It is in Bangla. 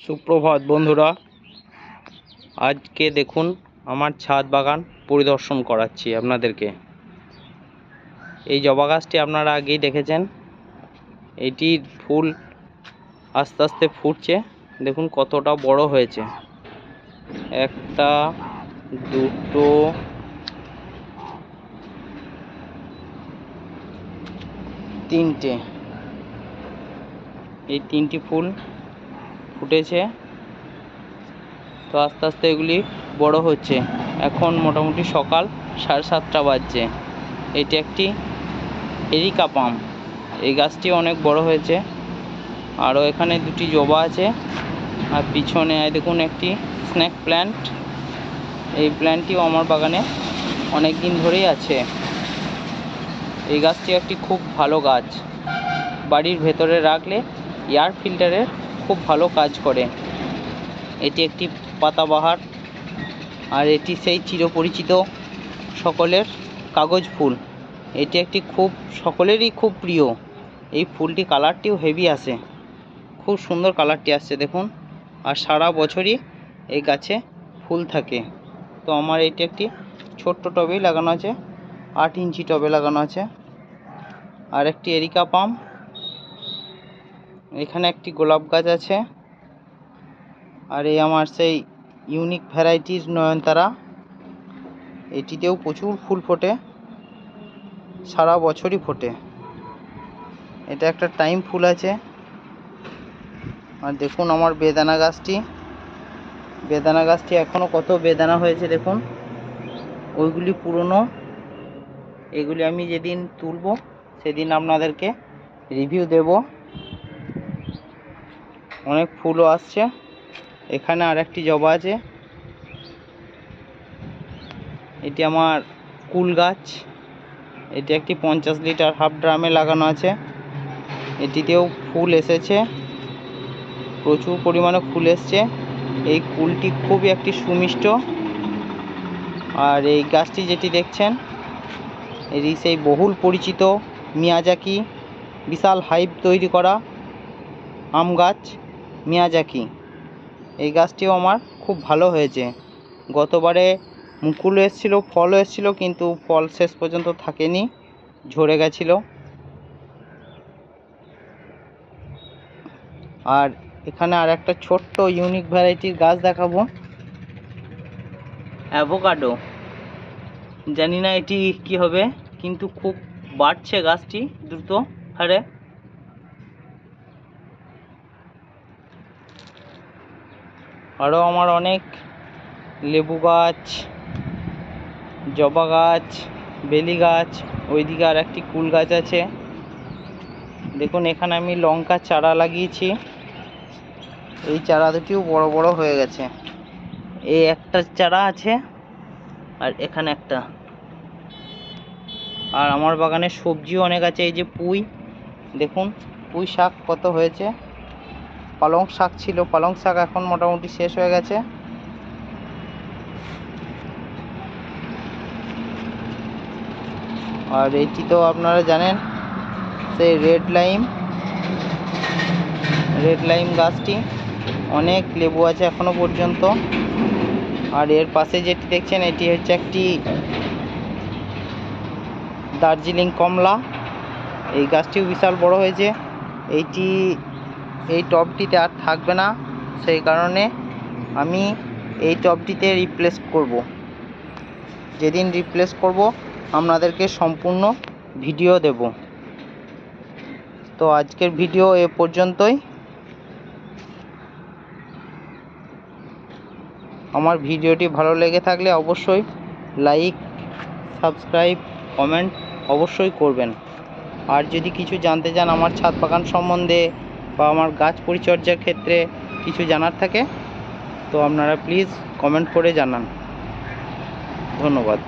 সুপ্রভাত বন্ধুরা, আজকে দেখুন আমার ছাদ বাগান পরিদর্শন করাচ্ছি আপনাদেরকে। এই জবা গাছটি আপনারা আগেই দেখেছেন। এটির ফুল আস্তে আস্তে ফুটছে, দেখুন কতটা বড় হয়েছে। একটা, দুটো, তিনটে, এই তিনটি ফুল ফুটেছে। তো আস্তে আস্তে এগুলি বড় হচ্ছে। এখন মোটামুটি সকাল 7:30 বাজছে। এটি একটি এরিকা পাম। এই গাছটি অনেক বড় হয়েছে। আরও এখানে দুটি জবা আছে, আর পিছনে দেখুন একটি স্নেক প্ল্যান্ট। এই প্ল্যান্টটিও আমার বাগানে অনেক দিন ধরেই আছে। এই গাছটি একটি খুব ভালো গাছ, বাড়ির ভেতরে রাখলে এয়ার ফিল্টারের খুব ভালো কাজ করে। এটি একটি পাতাবাহার, আর এটি সেই চিরপরিচিত সকলের কাগজ ফুল। এটি একটি সকলেরই খুব প্রিয়। এই ফুলটি কালারটিও হেভি আসে, খুব সুন্দর কালারটি আসছে দেখুন। আর সারা বছরই এই গাছে ফুল থাকে। তো আমার এটি একটি ছোট্ট টবেই লাগানো আছে, 8 ইঞ্চি টবে লাগানো আছে। আর একটি এরিকা পাম, এখানে একটি গোলাপ গাছ আছে। আর এই আমার সেই ইউনিক ভ্যারাইটির নয়নতারা, এটিতেও প্রচুর ফুল ফোটে, সারা বছরই ফোটে। এটা একটা টাইম ফুল আছে। আর দেখুন আমার বেদানা গাছটি এখনো কত বেদানা হয়েছে দেখুন। ওইগুলি পুরনো, এগুলি আমি যেদিন তুলবো সেদিন আপনাদেরকে রিভিউ দেব। অনেক ফুলও আসছে। এখানে আর একটি জবা আছে, এটি আমার কুল গাছ। এটি একটি 50 লিটার হাফ ড্রামে লাগানো আছে। এটিতেও ফুল এসেছে, প্রচুর পরিমাণে ফুল এসছে। এই কুলটি খুবই একটি সুমিষ্ট। আর এই গাছটি যেটি দেখছেন, এটি সেই বহুল পরিচিত মিয়াজাকি বিশাল হাইপ তৈরি করা আম গাছ মিয়াজাকি। এই গাছটিও আমার খুব ভালো হয়েছে। গতবারে মুকুল এসেছিল, ফলও এসেছিল, কিন্তু ফল শেষ পর্যন্ত থাকেনি, ঝরে গেছিল। আর এখানে আর একটা ছোট্ট ইউনিক ভ্যারাইটির গাছ দেখাবো, অ্যাভোকাডো। জানি না এটি কি হবে, কিন্তু খুব বাড়ছে গাছটি দ্রুত হারে। আরও আমার অনেক লেবু গাছ, জবা গাছ, বেলি গাছ, ওইদিকে আর একটি কুল গাছ আছে। দেখুন এখানে আমি লঙ্কা চারা লাগিয়েছি। এই চারা দুটিও বড় বড় হয়ে গেছে। এই একটা চারা আছে, আর এখানে একটা। আর আমার বাগানে সবজিও অনেক আছে। এই যে পুঁই, দেখুন পুঁই শাক কত হয়েছে। পালং শাক ছিল, পালং শাক এখন মোটামুটি শেষ হয়ে গেছে। আর এইটি তো আপনারা জানেন, সেই রেড লাইম গাছটি, অনেক লেবু আছে এখনো পর্যন্ত। আর এর পাশে যেটি দেখছেন, এটি হচ্ছে একটি দার্জিলিং কমলা। এই গাছটিও বিশাল বড় হয়েছে। এই টবটিতে আর থাকবে না, সেই কারণে আমি এই টবটিতে রিপ্লেস করব। যেদিন রিপ্লেস করব আপনাদেরকে সম্পূর্ণ ভিডিও দেব। তো আজকের ভিডিও এ পর্যন্তই। আমার ভিডিওটি ভালো লেগে থাকলে অবশ্যই লাইক, সাবস্ক্রাইব, কমেন্ট অবশ্যই করবেন। আর যদি কিছু জানতে চান আমার ছাদ বাগান সম্বন্ধে বা আমার গাছ পরিচর্যার ক্ষেত্রে কিছু জানার থাকে, তো আপনারা প্লিজ কমেন্ট করে জানান। ধন্যবাদ।